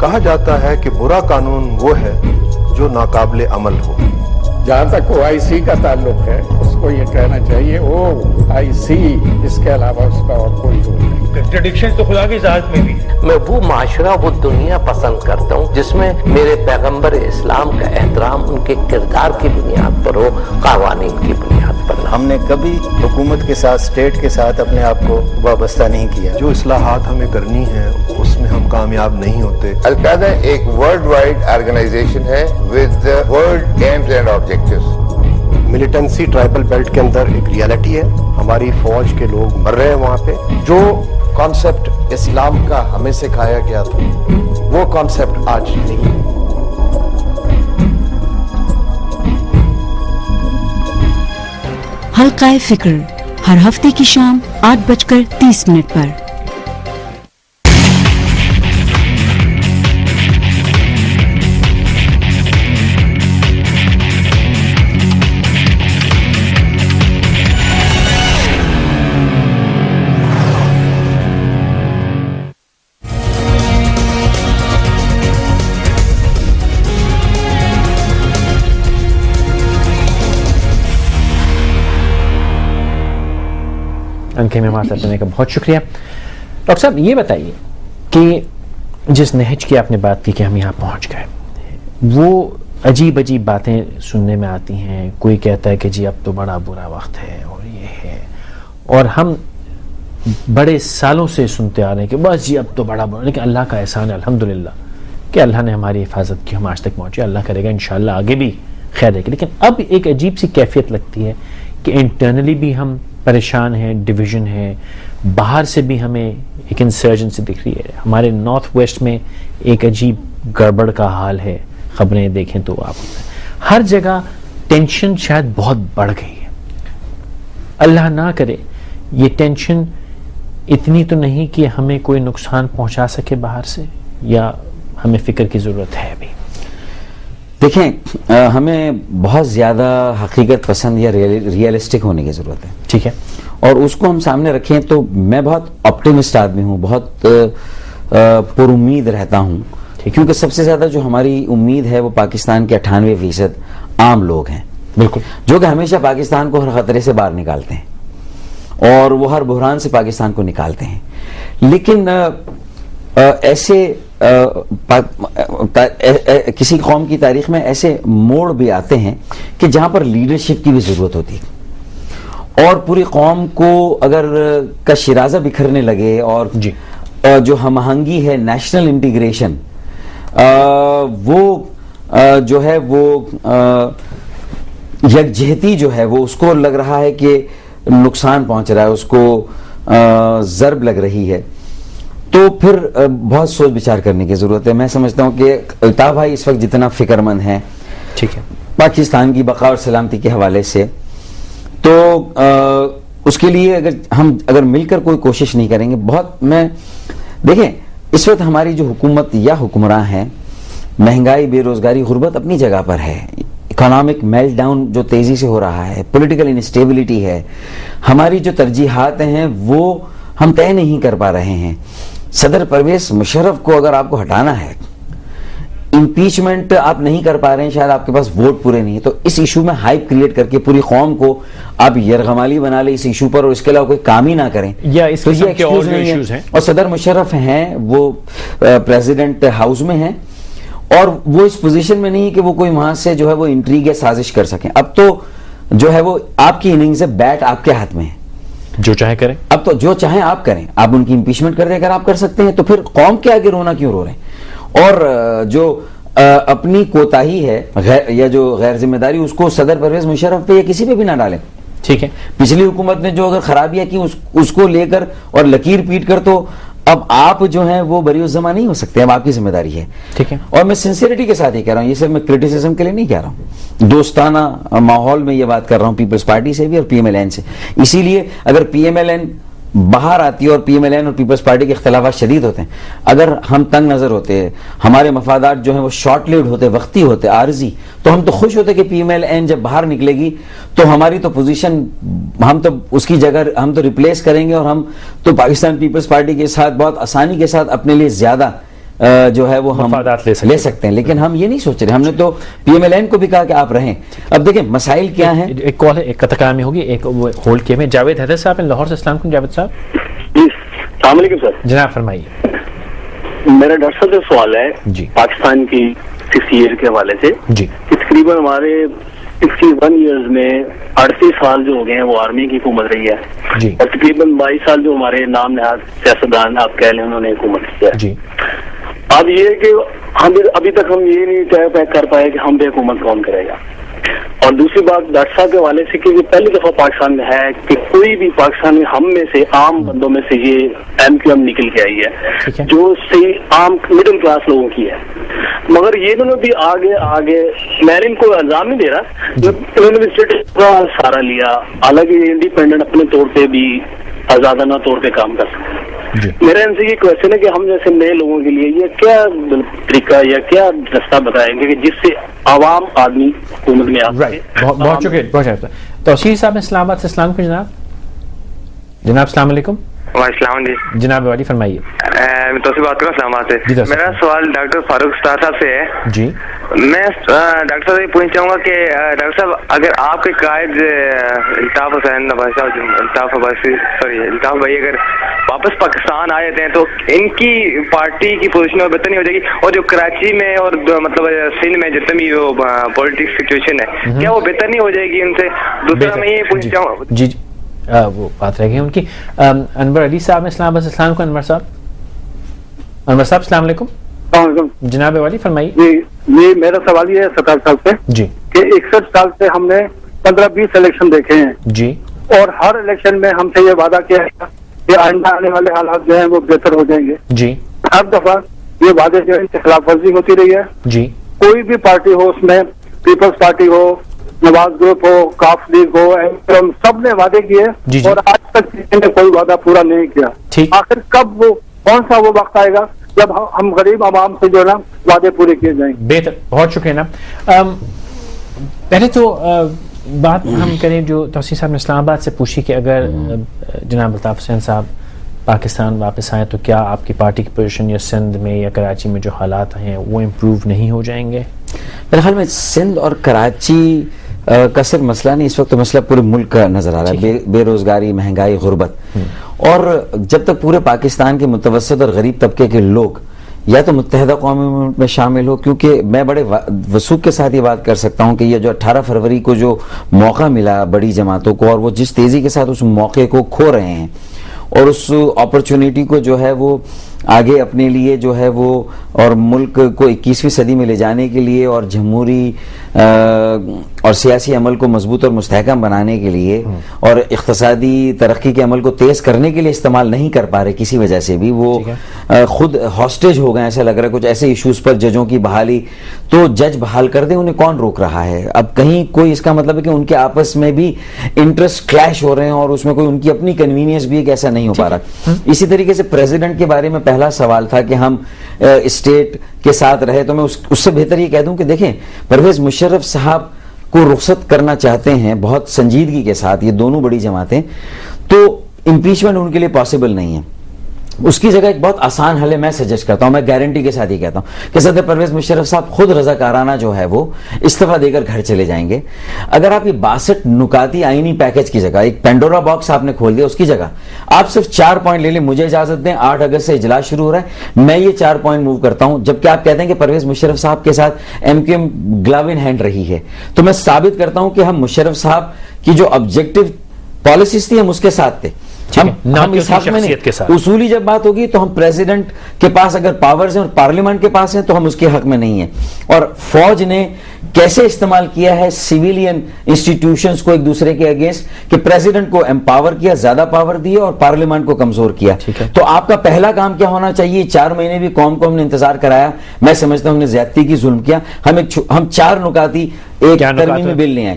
کہا جاتا ہے کہ برا قانون وہ ہے جو ناقابل عمل ہو۔ جہاں تک او آئی سی کا تعلق ہے اس کو یہ کہنا چاہیے او آئی سی، اس کے علاوہ اس کا اور کوئی رول نہیں۔ کنٹرڈکشن تو خدا کی ذات میں بھی۔ میں وہ معاشرہ، وہ دنیا پسند کرتا ہوں جس میں میرے پیغمبر اسلام کا احترام ان کے کردار کی بنیاد پر ہو، قوانین کی بنیاد پر نہ۔ ہم نے کبھی حکومت کے ساتھ، اسٹیٹ کے ساتھ اپنے آپ کو وابستہ نہیں کیا۔ جو اصلاحات ہمیں کرنی ہیں اس میں ہم کامیاب نہیں ہوتے۔ القاعدہ ایک ورلڈ وائڈ آرگنائزیشن ہے with world aims and objectives. Militancy tribal belt کے اندر ایک ریالٹی ہے، ہماری فوج کے لوگ مر رہے ہیں وہاں پہ۔ جو کانسیپٹ اسلام کا ہمیں سکھایا گیا تھا وہ کانسیپٹ آج نہیں۔ حلقہ فکر ہر ہفتے کی شام 8:30 پر۔ انکے میں ہمارے ساتھ رہنے کا بہت شکریہ۔ ڈاکٹر صاحب یہ بتائیے کہ جس نہج کی آپ نے بات کی کہ ہم یہاں پہنچ گئے، وہ عجیب عجیب باتیں سننے میں آتی ہیں۔ کوئی کہتا ہے کہ جی اب تو بڑا برا وقت ہے اور یہ ہے، اور ہم بڑے سالوں سے سنتے آ رہے ہیں کہ بس جی اب تو بڑا برا، لیکن اللہ کا احسان ہے الحمدللہ کہ اللہ نے ہماری حفاظت کی، ہم آج تک پہنچے۔ اللہ کرے گا انشاءاللہ آگے بھی خیر ہے۔ لیکن اب ایک عجیب سی کیفیت لگتی ہے کہ انٹرنلی بھی ہم پریشان ہیں، ڈویژن ہے، باہر سے بھی ہمیں ایک انسرجنسی دکھ رہی ہے۔ ہمارے نارتھ ویسٹ میں ایک عجیب گڑبڑ کا حال ہے، خبریں دیکھیں تو آپ ہر جگہ ٹینشن شاید بہت بڑھ گئی ہے۔ اللہ نہ کرے یہ ٹینشن اتنی تو نہیں کہ ہمیں کوئی نقصان پہنچا سکے باہر سے، یا ہمیں فکر کی ضرورت ہے ابھی؟ دیکھیں، ہمیں بہت زیادہ حقیقت پسند یا ریئلسٹک ہونے کی ضرورت ہے، ٹھیک ہے، اور اس کو ہم سامنے رکھیں۔ تو میں بہت آپٹیمسٹ آدمی ہوں، بہت پر امید رہتا ہوں، کیونکہ سب سے زیادہ جو ہماری امید ہے وہ پاکستان کے 98% عام لوگ ہیں، بالکل، جو کہ ہمیشہ پاکستان کو ہر خطرے سے باہر نکالتے ہیں اور وہ ہر بحران سے پاکستان کو نکالتے ہیں۔ لیکن ایسے کسی قوم کی تاریخ میں ایسے موڑ بھی آتے ہیں کہ جہاں پر لیڈرشپ کی بھی ضرورت ہوتی ہے، اور پوری قوم کو اگر کا شیرازہ بکھرنے لگے، اور جو ہم آہنگی ہے، نیشنل انٹیگریشن، وہ جو ہے وہ یکجہتی جو ہے وہ اس کو لگ رہا ہے کہ نقصان پہنچ رہا ہے، اس کو ضرب لگ رہی ہے، تو پھر بہت سوچ بچار کرنے کی ضرورت ہے۔ میں سمجھتا ہوں کہ الطاف بھائی اس وقت جتنا فکر مند ہیں، ٹھیک ہے، پاکستان کی بقا اور سلامتی کے حوالے سے، تو اس کے لیے اگر مل کر کوئی کوشش نہیں کریں گے، دیکھیں اس وقت ہماری جو حکومت یا حکمراں ہیں، مہنگائی، بے روزگاری، غربت اپنی جگہ پر ہے، اکنامک میلٹ ڈاؤن جو تیزی سے ہو رہا ہے، پولیٹیکل انسٹیبلٹی ہے، ہماری جو ترجیحات ہیں وہ ہم طے نہیں کر پا رہے ہیں۔ صدر پرویز مشرف کو اگر آپ کو ہٹانا ہے، امپیچمنٹ آپ نہیں کر پا رہے ہیں، شاید آپ کے پاس ووٹ پورے نہیں ہیں، تو اس ایشو میں ہائپ کریٹ کر کے پوری قوم کو آپ یرغمالی بنا لیں اس ایشو پر، اور اس کے علاوہ کوئی کام ہی نہ کریں، یا اس کے ایکسکیوز نہیں ہے۔ اور صدر مشرف ہیں، وہ پریزیڈنٹ ہاؤس میں ہیں، اور وہ اس پوزیشن میں نہیں ہے کہ وہ کوئی وہاں سے جو ہے وہ انٹریگ یا سازش کر سکیں۔ اب تو جو ہے وہ آپ کی اننگز ہے، بیٹ آپ کے ہاتھ میں ہے، جو چاہے کریں، اب تو جو چاہیں آپ کریں، آپ ان کی امپیچمنٹ کر دیں اگر آپ کر سکتے ہیں، تو پھر قوم کے آگے رونا کیوں رو رہے ہیں؟ اور جو اپنی کوتاہی ہے یا جو غیر ذمہ داری، اس کو صدر پرویز مشرف پہ یا کسی پہ بھی نہ ڈالیں، ٹھیک ہے۔ پچھلی حکومت نے جو اگر خرابیاں کی اس کو لے کر اور لکیر پیٹ کر، تو اب آپ جو ہیں وہ بری الزمہ نہیں ہو سکتے، اب آپ کی ذمہ داری ہے، ٹھیک ہے۔ اور میں سنسیئرٹی کے ساتھ یہ کہہ رہا ہوں، یہ صرف میں کرٹیسزم کے لیے نہیں کہہ رہا ہوں، دوستانہ ماحول میں یہ بات کر رہا ہوں، پیپلز پارٹی سے بھی اور پی ایم ایل این سے۔ اسی لیے اگر پی ایم ایل این باہر آتی ہے اور پی ایم ایل این اور پیپلز پارٹی کے اختلافات شدید ہوتے ہیں. اگر ہم تنگ نظر ہوتے، ہمارے مفادات جو ہیں وہ شارٹ لیوڈ ہوتے، وقتی ہوتے، عارضی، تو ہم تو خوش ہوتے کہ پی ایم ایل این جب باہر نکلے گی تو ہماری تو پوزیشن، ہم تو اس کی جگہ ہم تو ریپلیس کریں گے اور ہم تو پاکستان پیپلز پارٹی کے ساتھ بہت آسانی کے ساتھ اپنے لیے زیادہ جو ہے وہ ہم لے سکتے ہیں. لیکن ہم یہ نہیں سوچ رہے. ہم نے تو پی ایم ایل این کو بھی کہا کہ آپ رہیں. اب دیکھیں مسائل کیا ہیں. ایک کال ہے، ایک قطع کلامی ہوگی، ایک ہولڈ کیے میں. جاوید حیدر صاحب لاہور سے. السلام علیکم جاوید صاحب. جی السلام علیکم سر. جناب فرمائیے. میرا ڈاکٹر صاحب سے سوال ہے جی پاکستان کی 6 ایئر کے حوالے سے. جی تقریباً ہمارے 61 ایئرز میں 38 سال جو ہو گئے ہیں وہ آرمی کی حکومت رہی ہے جی، اور تقریباً 22 سال جو ہمارے نام نہاد سیاستدان آپ کہہ لیں انہوں نے حکومت کی ہے جی. اب یہ کہ ہم ابھی تک ہم یہ نہیں طے کر پائے کہ ہم پہ حکومت کون کرے گا. اور دوسری بات ڈاکٹر صاحب کے حوالے سے کہ یہ پہلی دفعہ پاکستان میں ہے کہ کوئی بھی پاکستان میں ہم میں سے عام بندوں میں سے یہ ایم کیو ایم نکل کے آئی ہے جو صحیح عام مڈل کلاس لوگوں کی ہے. مگر یہ انہوں نے بھی آگے میں نے ان کو الزام نہیں دے رہا، انہوں نے بھی اسٹیٹ کا سہارا لیا، حالانکہ انڈیپینڈنٹ اپنے طور پہ بھی آزادانہ طور پہ کام کر سکتے ہیں. میرا ان سے یہ کوشچن ہے کہ ہم جیسے نئے لوگوں کے لیے یہ کیا طریقہ یا کیا رستہ بتائیں گے کہ جس سے عوام آدمی حکومت میں آ سکے. بہت شکریہ، بہت شکریہ. توصیف صاحب اسلام آباد سے. السلام علیکم جناب السلام علیکم. السلام جی جناب والی فرمائیے. میں توصیف بات کروں اسلام آباد سے. میرا سوال ڈاکٹر فاروق اسٹار صاحب سے ہے. جی میں ڈاکٹر صاحب سے پوچھنا چاہوں گا کہ ڈاکٹر صاحب اگر آپ کے قائد الطاف حسین نواز صاحب الطاف بھائی اگر واپس پاکستان آ جاتے ہیں تو ان کی پارٹی کی پوزیشن میں بہتر نہیں ہو جائے گی؟ اور جو کراچی میں اور مطلب سندھ میں جتنے بھی پولیٹکس سچویشن ہے کیا وہ بہتر نہیں ہو جائے گی ان سے؟ دوسرا میں یہ پوچھنا چاہوں گا. جی وہ بات رہ گئی ان کی. انور علی صاحب اسلام آباد سے. السلام علیکم انور صاحب. انور صاحب السلام علیکم. جناب والی فرمائیے. جی میرا سوال یہ ہے 17 سال سے جی کہ 61 سال سے ہم نے 15-20 الیکشن دیکھے ہیں جی، اور ہر الیکشن میں ہم سے یہ وعدہ کیا ہے کہ آئندہ آنے والے حالات جو ہیں وہ بہتر ہو جائیں گے جی. ہر دفعہ یہ وعدے جو ہے خلاف ورزی ہوتی رہی ہے جی. کوئی بھی پارٹی ہو، اس میں پیپلز پارٹی ہو، نواز گروپ ہو، کاف لیگ ہو، سب نے وعدے کیے اور آج تک کسی نے کوئی وعدہ پورا نہیں کیا. آخر کب وہ کون سا وہ وقت آئے گا جب ہم غریب عوام سے جو ہے نا وعدے پورے کیے جائیں گے؟ بہتر، بہت شکریہ نا. پہلے تو بات ہم کریں جو توصیف صاحب نے اسلام آباد سے پوچھی کہ اگر جناب الطاف حسین صاحب پاکستان واپس آئیں تو کیا آپ کی پارٹی کی پوزیشن یا سندھ میں یا کراچی میں جو حالات ہیں وہ امپروو نہیں ہو جائیں گے؟ میرے خیال میں سندھ اور کراچی کا صرف مسئلہ نہیں، اس وقت تو مسئلہ پورے ملک کا نظر آ رہا ہے. بے روزگاری، مہنگائی، غربت. اور جب تک پورے پاکستان کے متوسط اور غریب طبقے کے لوگ یا تو متحدہ قومی میں شامل ہو، کیونکہ میں بڑے وثوق کے ساتھ یہ بات کر سکتا ہوں کہ یہ جو 18 فروری کو جو موقع ملا بڑی جماعتوں کو، اور وہ جس تیزی کے ساتھ اس موقع کو کھو رہے ہیں اور اس اپرچونٹی کو جو ہے وہ آگے اپنے لیے جو ہے وہ اور ملک کو 21ویں صدی میں لے جانے کے لیے اور جمہوری اور سیاسی عمل کو مضبوط اور مستحکم بنانے کے لیے اور اقتصادی ترقی کے عمل کو تیز کرنے کے لیے استعمال نہیں کر پا رہے کسی وجہ سے بھی، وہ خود ہاسٹیج ہو گئے. ایسا لگ رہا ہے کچھ ایسے ایشوز پر ججوں کی بحالی، تو جج بحال کر دیں، انہیں کون روک رہا ہے؟ اب کہیں کوئی اس کا مطلب ہے کہ ان کے آپس میں بھی انٹرسٹ کلیش ہو رہے ہیں اور اس میں کوئی ان کی اپنی کنوینئنس بھی ہے کہ ایسا نہیں ہو پا رہا. اسی طریقے سے پریزیڈنٹ کے بارے میں پہلا سوال تھا کہ ہم اسٹیٹ کے ساتھ رہے، تو میں اس سے بہتر یہ کہہ دوں کہ دیکھیں پرویز مشرف صاحب کو رخصت کرنا چاہتے ہیں بہت سنجیدگی کے ساتھ یہ دونوں بڑی جماعتیں، تو امپیچمنٹ ان کے لیے پاسبل نہیں ہے. اس کی جگہ ایک بہت آسان حل ہے، میں سجیسٹ کرتا ہوں، میں گارنٹی کے ساتھ یہ کہتا ہوں کہ صدر پرویز مشرف صاحب خود رضاکارانہ جو ہے وہ استعفیٰ دے کر گھر چلے جائیں گے. اگر آپ یہ 62 نکاتی آئینی پیکج کی جگہ ایک پینڈورا باکس آپ نے کھول دیا، اس کی جگہ آپ صرف 4 پوائنٹ لے لیں. مجھے اجازت دیں 8 اگست سے اجلاس شروع ہو رہا ہے، میں یہ 4 پوائنٹ موو کرتا ہوں. جبکہ آپ کہتے ہیں کہ پرویز مشرف صاحب کے ساتھ M Q M glove in hand رہی ہے، تو میں ثابت کرتا ہوں کہ ہم مشرف صاحب کی جو آبجیکٹو پالیسیز تھی ہم اس کے ساتھ تھے. ہم اس حق میں نہیں، اصولی جب بات ہوگی تو ہم پریزیڈنٹ کے پاس اگر پاورز ہیں اور پارلیمنٹ کے پاس ہیں تو ہم اس کے حق میں نہیں ہیں. اور فوج نے کیسے استعمال کیا ہے سیویلین انسٹیٹیوشنز کو ایک دوسرے کے اگینسٹ، کہ پریزیڈنٹ کو امپاور کیا، زیادہ پاور دیے، اور پارلیمنٹ کو کمزور کیا. تو آپ کا پہلا کام کیا ہونا چاہیے؟ 4 مہینے بھی قوم کو ہم نے انتظار کرایا، میں سمجھتا ہوں ہم نے زیادتی کی، ظلم کیا. ہم 4 نکاتی ایک ترمیمی بل لے آئے.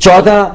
14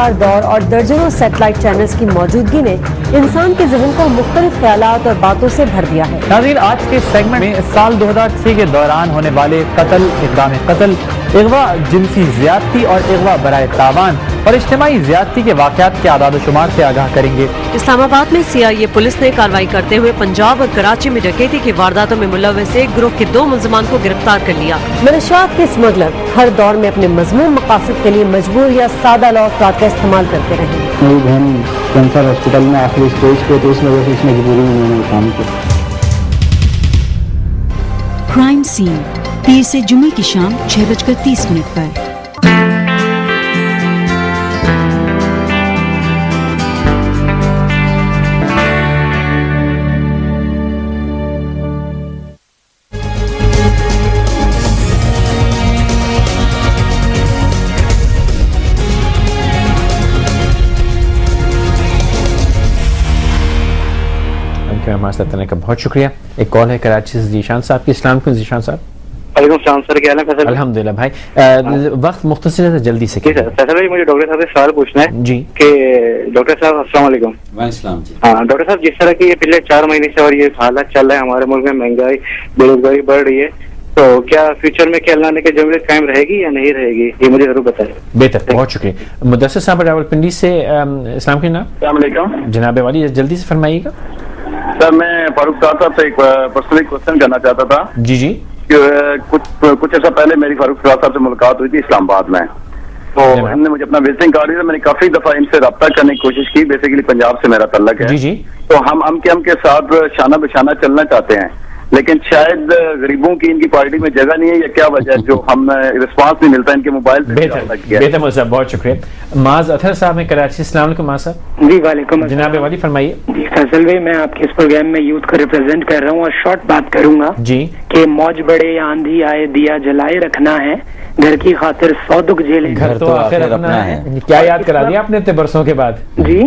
رفتار دور اور درجنوں سیٹلائٹ چینلز کی موجودگی نے انسان کے ذہن کو مختلف خیالات اور باتوں سے بھر دیا ہے. ناظرین، آج کے سیگمنٹ میں سال 2006 کے دوران ہونے والے قتل، اقدام قتل، اغوا، جنسی زیادتی اور اغوا برائے تاوان اور اجتماعی زیادتی کے واقعات کے اعداد و شمار سے آگاہ کریں گے. اسلام آباد میں CIA پولیس نے کارروائی کرتے ہوئے پنجاب اور کراچی میں ڈکیتی کی وارداتوں میں ملوث ایک گروہ کے 2 ملزمان کو گرفتار کر لیا. منشیات کے اسمگلر ہر دور میں اپنے مذموم مقاصد کے لیے مجبور یا سادہ لو افراد کا استعمال کرتے رہے. میری بہن کینسر ہاسپٹل میں آخری اسٹیج پہ، تو اس وجہ سے اس مجبوری میں میں نے کام کیا. کرائم سین پیر سے جمعے کی شام 6:30 پر. ہمارے ساتھ رہنے کا بہت شکریہ. ایک کال ہے کراچی سے ذیشان صاحب کی. السلام علیکم ذیشان صاحب. وعلیکم السلام سر، کیا حال ہے؟ الحمدللہ بھائی، وقت مختصر ہے، جلدی سے. فیصل بھائی، مجھے ڈاکٹر صاحب سے سوال پوچھنا ہے جی کہ ڈاکٹر صاحب السلام علیکم. وعلیکم السلام جی. ہاں ڈاکٹر صاحب، جس طرح کی یہ پچھلے 4 مہینے سے اور یہ حالت چل رہا ہے ہمارے ملک میں، مہنگائی، بے روزگاری بڑھ رہی ہے، تو کیا فیوچر میں کیا اللہ نے کہ جمہوریت قائم رہے گی یا نہیں رہے گی؟ یہ مجھے ضرور بتائیں. بہتر، بہت شکریہ. مدثر صاحب راولپنڈی سے، اسلام کے نام. السلام علیکم جناب والی، جلدی سے فرمائیے گا. سر، میں فاروق صاحب سے ایک پرسنلی کوشچن کرنا چاہتا تھا. جی جی. کچھ عرصہ پہلے میری فاروق صاحب سے ملاقات ہوئی تھی اسلام آباد میں، تو ہم نے مجھے اپنا وزٹنگ کارڈ دیا. میں نے کافی دفعہ ان سے رابطہ کرنے کی کوشش کی. بیسیکلی پنجاب سے میرا تعلق ہے. جی جی. تو ہم کے ساتھ شانہ بشانہ چلنا چاہتے ہیں، لیکن شاید غریبوں کی ان کی پارٹی میں جگہ نہیں ہے، یا کیا وجہ ہے جو ہم رسپانس نہیں ملتا ان کے موبائل پہ. بہتر صاحب، بہت شکریہ. معاذ اطہر صاحب ہیں کراچی. السلام علیکم معاذ صاحب. جی وعلیکم. جناب والی فرمائیے. جی فیصل بھائی، میں آپ کے اس پروگرام میں یوتھ کو ریپرزینٹ کر رہا ہوں اور شارٹ بات کروں گا جی کہ موج بڑے یا آندھی آئے دیا جلائے رکھنا ہے، گھر کی خاطر 100 دکھ جھیلے. گھر تو آخر اپنا ہے. کیا یاد کرا دیا آپ نے اتنے برسوں کے بعد؟ جی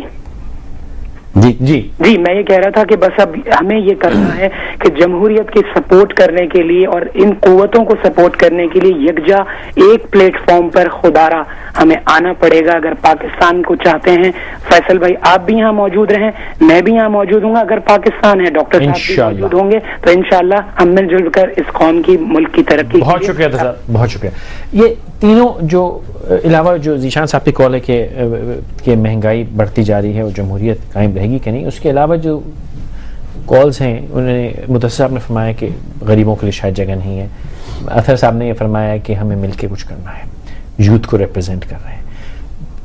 جی جی جی میں یہ کہہ رہا تھا کہ بس اب ہمیں یہ کرنا ہے کہ جمہوریت کی سپورٹ کرنے کے لیے اور ان قوتوں کو سپورٹ کرنے کے لیے یکجا ایک پلیٹ فارم پر خدارا ہمیں آنا پڑے گا اگر پاکستان کو چاہتے ہیں. فیصل بھائی، آپ بھی یہاں موجود رہیں، میں بھی یہاں موجود ہوں گا. اگر پاکستان ہے، ڈاکٹر صاحب بھی موجود ہوں گے، تو انشاءاللہ ہم مل جل کر اس قوم کی، ملک کی ترقی. بہت شکریہ صاحب، بہت شکریہ. یہ تینوں جو علاوہ جو ذیشان صاحب کی کال ہے کہ مہنگائی بڑھتی جا رہی ہے اور جمہوریت قائم رہے گی کہ نہیں، اس کے علاوہ جو کالز ہیں انہوں نے مدثر صاحب نے فرمایا کہ غریبوں کے لیے شاید جگہ نہیں ہے. اطہر صاحب نے یہ فرمایا کہ ہمیں مل کے کچھ کرنا ہے، یوتھ کو ریپرزینٹ کر رہے ہیں.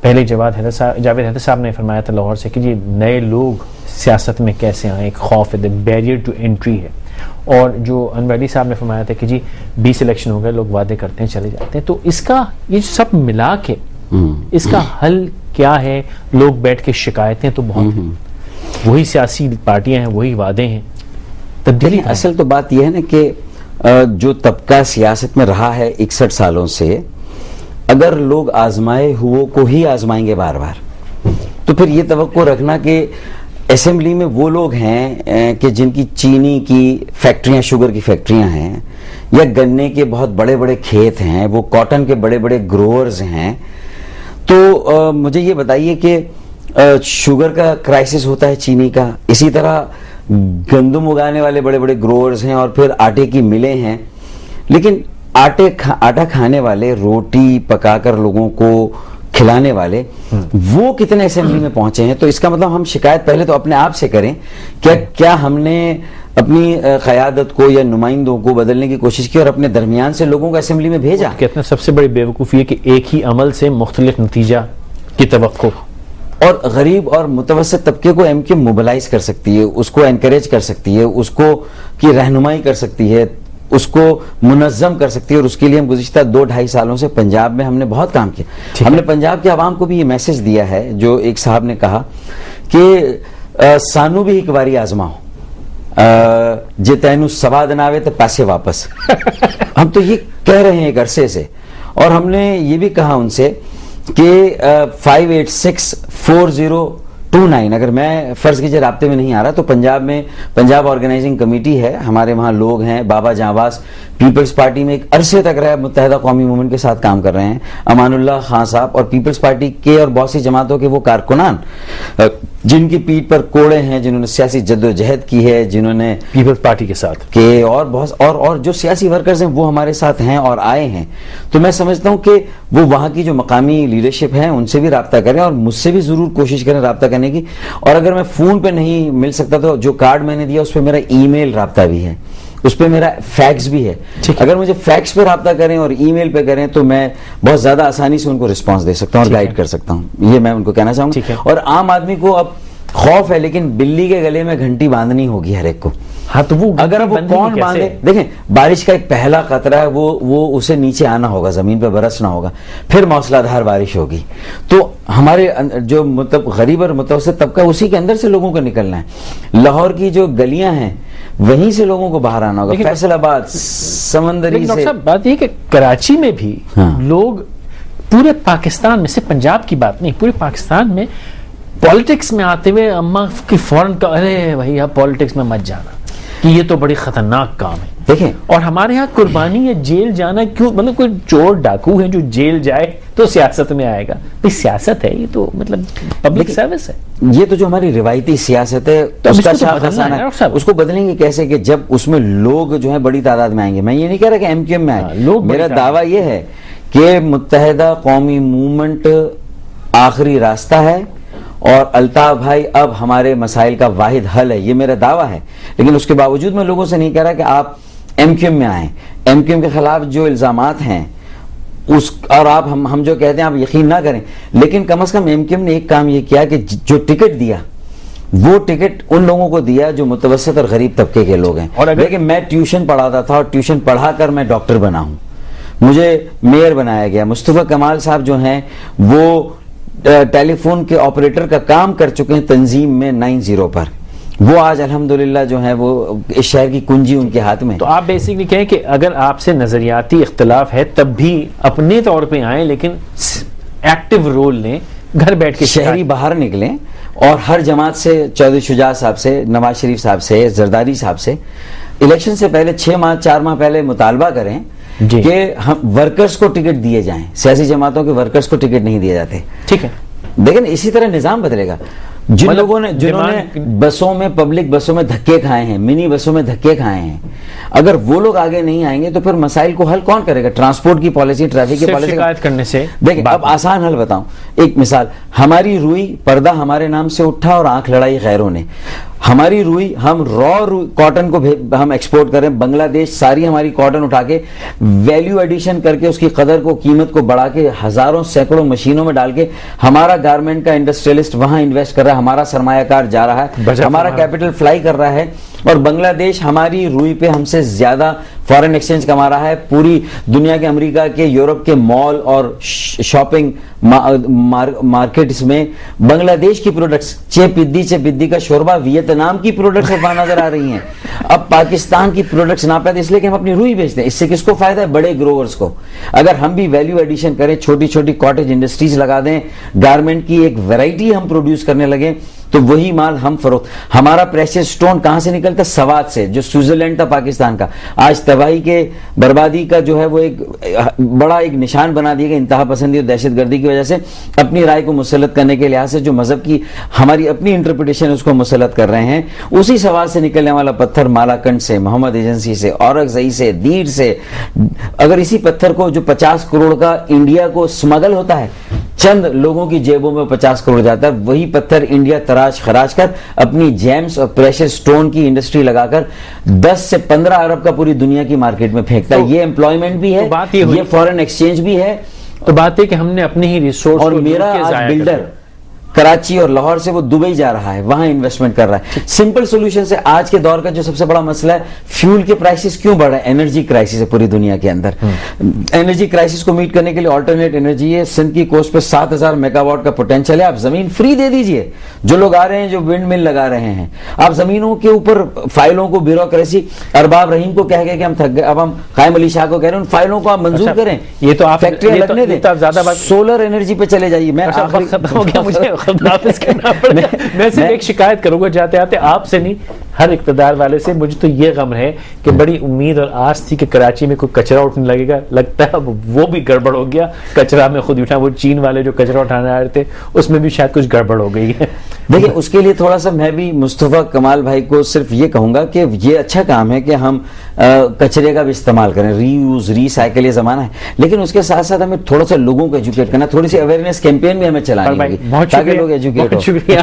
پہلے جاوید حیدر صاحب نے فرمایا تھا لاہور سے کہ جی نئے لوگ سیاست میں کیسے آئیں، ایک خوف ہے، بیریئر ٹو انٹری ہے. اور جو انور علی صاحب نے فرمایا تھا کہ جی 20 الیکشن ہو گئے، لوگ وعدے کرتے ہیں چلے جاتے ہیں. تو اس کا یہ سب ملا کے اس کا حل کیا ہے؟ لوگ بیٹھ کے شکایتیں تو بہت ہیں، وہی سیاسی پارٹیاں ہیں، وہی وعدے ہیں. تبدیلی اصل تو بات یہ ہے نا کہ جو طبقہ سیاست میں رہا ہے 61 سالوں سے، اگر لوگ آزمائے ہوئے کو ہی آزمائیں گے بار بار، تو پھر یہ توقع رکھنا کہ اسمبلی میں وہ لوگ ہیں کہ جن کی چینی کی فیکٹریاں، شوگر کی فیکٹریاں ہیں، یا گنے کے بہت بڑے بڑے کھیت ہیں، وہ کاٹن کے بڑے بڑے گروورز ہیں. تو مجھے یہ بتائیے کہ شوگر کا کرائسس ہوتا ہے چینی کا، اسی طرح گندم اگانے والے بڑے بڑے گروورز ہیں، اور پھر آٹے کی ملیں ہیں. لیکن آٹا کھانے والے، روٹی پکا کر لوگوں کو کھلانے والے، وہ کتنے اسمبلی میں پہنچے ہیں؟ تو اس کا مطلب ہم شکایت پہلے تو اپنے آپ سے کریں کہ کیا ہم نے اپنی قیادت کو یا نمائندوں کو بدلنے کی کوشش کی اور اپنے درمیان سے لوگوں کو اسمبلی میں بھیجا؟ کہتے ہیں سب سے بڑی بیوقوفی ہے کہ ایک ہی عمل سے مختلف نتیجہ کی توقع. اور غریب اور متوسط طبقے کو ایم کیو موبلائز کر سکتی ہے، اس کو انکریج کر سکتی ہے، اس کو کی رہنمائی کر سکتی ہے، اس کو منظم کر سکتی ہے. اور اس کے لیے ہم گزشتہ 2-2.5 سالوں سے پنجاب میں ہم نے بہت کام کیا. ہم نے پنجاب کے عوام کو بھی یہ میسج دیا ہے، جو ایک صاحب نے کہا کہ سانو بھی ایک باری آزماؤ، جے تینو سواد نہ آوے تو پیسے واپس. ہم تو یہ کہہ رہے ہیں ایک عرصے سے، اور ہم نے یہ بھی کہا ان سے کہ 58640 29 اگر میں فرض کیجیے رابطے میں نہیں آ رہا تو پنجاب میں پنجاب آرگنائزنگ کمیٹی ہے, ہمارے وہاں لوگ ہیں, بابا جانواز پیپلز پارٹی میں ایک عرصے تک رہے, متحدہ قومی موومنٹ کے ساتھ کام کر رہے ہیں, امان اللہ خان صاحب, اور پیپلز پارٹی کے اور بہت سی جماعتوں کے وہ کارکنان جن کی پیٹھ پر کوڑے ہیں, جنہوں نے سیاسی جدوجہد کی ہے, جنہوں نے پیپلز پارٹی کے ساتھ کہ اور بہت اور جو سیاسی ورکرز ہیں وہ ہمارے ساتھ ہیں اور آئے ہیں. تو میں سمجھتا ہوں کہ وہ وہاں کی جو مقامی لیڈرشپ ہے ان سے بھی رابطہ کریں اور مجھ سے بھی ضرور کوشش کریں رابطہ کرنے کی. اور اگر میں فون پہ نہیں مل سکتا تو جو کارڈ میں نے دیا اس پہ میرا ای میل رابطہ بھی ہے, اس پہ میرا فیکس بھی ہے. اگر مجھے فیکس پہ رابطہ کریں اور ای میل پہ کریں تو میں بہت زیادہ آسانی سے ان کو رسپانس دے سکتا ہوں اور گائیڈ کر سکتا ہوں. یہ میں ان کو کہنا چاہوں گا. اور عام آدمی کو اب خوف ہے, لیکن بلی کے گلے میں گھنٹی باندھنی ہوگی ہر ایک کو. ہاں تو وہ اگر وہ کون باندھے, دیکھیں بارش کا ایک پہلا قطرہ ہے, وہ اسے نیچے آنا ہوگا, زمین پہ برسنا ہوگا, پھر موسلا دھار بارش ہوگی. تو ہمارے جو مطلب غریب اور متوسط طبقہ اسی کے اندر سے لوگوں کو نکلنا ہے. لاہور کی جو گلیاں ہیں وہیں سے لوگوں کو باہر آنا ہوگا, فیصل آباد, سمندری سے. بات یہ کہ کراچی میں بھی لوگ پورے پاکستان میں, صرف پنجاب کی بات نہیں, پورے پاکستان میں پالیٹکس میں آتے ہوئے اماں کی فوراً کا ارے بھائی آپ پالیٹکس میں مت جانا کہ یہ تو بڑی خطرناک کام ہے. دیکھیں اور ہمارے ہاں قربانی ہے جیل جانا کیوں, مطلب کوئی چور ڈاکو ہے جو جیل جائے تو سیاست میں آئے گا. بھائی سیاست ہے یہ تو مطلب پبلک سروس ہے. یہ تو جو ہماری روایتی سیاست ہے اس کا شاہ خزانہ ہے, اس کو بدلیں گے کیسے کہ جب اس میں لوگ جو ہیں بڑی تعداد میں آئیں گے. میں یہ نہیں کہہ رہا کہ ایم کیو ایم میں آئے, میرا دعویٰ یہ ہے کہ متحدہ قومی موومنٹ آخری راستہ ہے اور الطاف بھائی اب ہمارے مسائل کا واحد حل ہے, یہ میرا دعویٰ ہے. لیکن اس کے باوجود میں لوگوں سے نہیں کہہ رہا کہ آپ ایم کیو ایم میں آئیں. ایم کیو ایم کے خلاف جو الزامات ہیں اور آپ ہم جو کہتے ہیں آپ یقین نہ کریں, لیکن کم از کم ایم کیو ایم نے ایک کام یہ کیا کہ جو ٹکٹ دیا وہ ٹکٹ ان لوگوں کو دیا جو متوسط اور غریب طبقے کے لوگ ہیں. لیکن میں ٹیوشن پڑھاتا تھا اور ٹیوشن پڑھا کر میں ڈاکٹر بنا ہوں, مجھے میئر بنایا گیا. مصطفیٰ کمال صاحب جو ہیں وہ ٹیلی فون کے آپریٹر کا کام کر چکے ہیں تنظیم میں 90 پر, وہ آج الحمدللہ جو ہے وہ اس شہر کی کنجی ان کے ہاتھ میں. تو آپ بیسکلی کہیں کہ اگر آپ سے نظریاتی اختلاف ہے تب بھی اپنے طور پہ آئیں لیکن ایکٹیو رول لیں, گھر بیٹھ کے شہری باہر نکلیں اور ہر جماعت سے, چودھری شجاع صاحب سے, نواز شریف صاحب سے, زرداری صاحب سے الیکشن سے پہلے 4 ماہ پہلے مطالبہ کریں کہ ہم ورکرز کو ٹکٹ دیے جائیں. سیاسی جماعتوں کے ورکرز کو ٹکٹ نہیں دیے جاتے. ٹھیک ہے, دیکھیں اسی طرح نظام بدلے گا. جن لوگوں نے جنہوں نے بسوں میں, پبلک بسوں میں دھکے کھائے ہیں, منی بسوں میں دھکے کھائے ہیں, اگر وہ لوگ آگے نہیں آئیں گے تو پھر مسائل کو حل کون کرے گا؟ ٹرانسپورٹ کی پالیسی, ٹریفک کی پالیسی شکایت کرنے سے. دیکھیں اب آسان حل بتاؤں, ایک مثال, ہماری روئی پردہ ہمارے نام سے اٹھا اور آنکھ لڑائی غیروں نے. ہماری روئی, ہم رو کاٹن کو ہم ایکسپورٹ کریں بنگلہ دیش, ساری ہماری کاٹن اٹھا کے ویلیو ایڈیشن کر کے اس کی قدر کو, قیمت کو بڑھا کے ہزاروں سینکڑوں مشینوں میں ڈال کے ہمارا گارمنٹ کا انڈسٹریلسٹ وہاں انویسٹ کر رہا ہے, ہمارا سرمایہ کار جا رہا ہے, ہمارا کیپٹل فلائی کر رہا ہے, اور بنگلہ دیش ہماری روئی پہ ہم سے زیادہ فارن ایکسچینج کما رہا ہے. پوری دنیا کے, امریکہ کے, یورپ کے مال اور شاپنگ مارکیٹس میں بنگلہ دیش کی پروڈکٹس, چپدی کا شوربہ ویتنام کی پروڈکٹس وہاں نظر آ رہی ہیں. اب پاکستان کی پروڈکٹس نہ پیدا اس لیے کہ ہم اپنی روئی بیچتے ہیں. اس سے کس کو فائدہ ہے؟ بڑے گروورز کو. اگر ہم بھی ویلیو ایڈیشن کریں, چھوٹی چھوٹی کاٹیج انڈسٹریز لگا دیں, گارمنٹ کی ایک ویرائٹی ہم پروڈیوس کرنے لگیں, تو وہی مال ہم فروخت. ہمارا پریشیس سٹون کہاں سے نکلتا ہے؟ سوات سے, جو سوئٹزرلینڈ تھا پاکستان کا. آج تباہی کے, بربادی کا جو ہے وہ ایک بڑا ایک نشان بنا دیا گیا انتہا پسندی اور دہشت گردی کی وجہ سے. اپنی رائے کو مسلط کرنے کے لحاظ سے جو مذہب کی ہماری اپنی انٹرپریٹیشن اس کو مسلط کر رہے ہیں, اسی سوات سے نکلنے والا پتھر مالاکنڈ سے, محمد ایجنسی سے, اورکزئی سے, دیر سے, اگر اسی پتھر کو جو 50 کروڑ کا انڈیا کو سمگل ہوتا ہے, چند لوگوں کی جیبوں میں 50 کروڑ جاتا ہے, وہی پتھر انڈیا تراش خراش کر اپنی جیمز اور پریشر سٹون کی انڈسٹری لگا کر 10 سے 15 ارب کا پوری دنیا کی مارکیٹ میں پھینکتا ہے. یہ امپلائمنٹ بھی ہے, یہ فورن ایکسچینج بھی ہے. تو بات ہے کہ ہم نے اپنے ہی ریسورس, اور میرا بلڈر کراچی اور لاہور سے وہ دبئی جا رہا ہے, وہاں انویسٹمنٹ کر رہا ہے. سمپل سولوشن سے آج کے دور کا جو سب سے بڑا مسئلہ ہے, فیول کے پرائسز کیوں بڑھ رہے ہیں؟ انرجی کرائسس ہے پوری دنیا کے اندر. انرجی کرائسس کو میٹ کرنے کے لیے آلٹرنیٹ انرجی ہے. سندھ کی کوسٹ پہ 7000 میگا واٹ کا پوٹینشیل ہے. آپ زمین فری دے دیجئے, جو لوگ آ رہے ہیں جو ونڈ مل لگا رہے ہیں, آپ زمینوں کے اوپر فائلوں کو, بیوروکریسی, ارباب رحیم کو کہہ گئے کہ ہم تھک گئے, اب ہم قائم علی شاہ کو کہہ رہے ہیں ان فائلوں کو آپ منظور کریں. یہ تو آپ فیکٹریاں لگنے دیں, سولر انرجی پہ چلے جائیے. میں ختم ہو گیا, مجھے خدا حافظ کرنا پڑے گا. میں صرف ایک شکایت کروں گا جاتے آتے آپ سے نہیں, ہر اقتدار والے سے. مجھے تو یہ غم ہے کہ بڑی امید اور آس تھی کہ کراچی میں کوئی کچرا اٹھنے لگے گا, لگتا ہے وہ بھی گڑبڑ ہو گیا. کچرا میں خود اٹھا, وہ چین والے جو کچرا اٹھانے آ رہے تھے اس میں بھی شاید کچھ گڑبڑ ہو گئی ہے. دیکھیں اس کے لیے تھوڑا سا میں بھی مصطفیٰ کمال بھائی کو صرف یہ کہوں گا کہ یہ اچھا کام ہے کہ ہم کچرے کا بھی استعمال کریں, ری یوز ری سائیکل یہ زمانہ ہے, لیکن اس کے ساتھ ساتھ ہمیں تھوڑا سا لوگوں کو ایجوکیٹ کرنا, تھوڑی سی اویئرنیس کیمپین بھی ہمیں چلانی ہوگی تاکہ لوگ ایجوکیٹ ہو. شکریہ.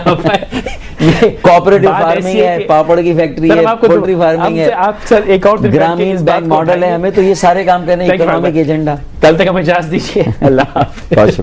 کوآپریٹو فارمنگ ہے, پاپڑ کی فیکٹری ہے, پولٹری فارمنگ ہے, گرامین بینک ماڈل ہے, ہمیں تو یہ سارے کام کرنے, اکنامک ایجنڈا. کل تک ہمیں اجازت دیجیے. اللہ حافظ.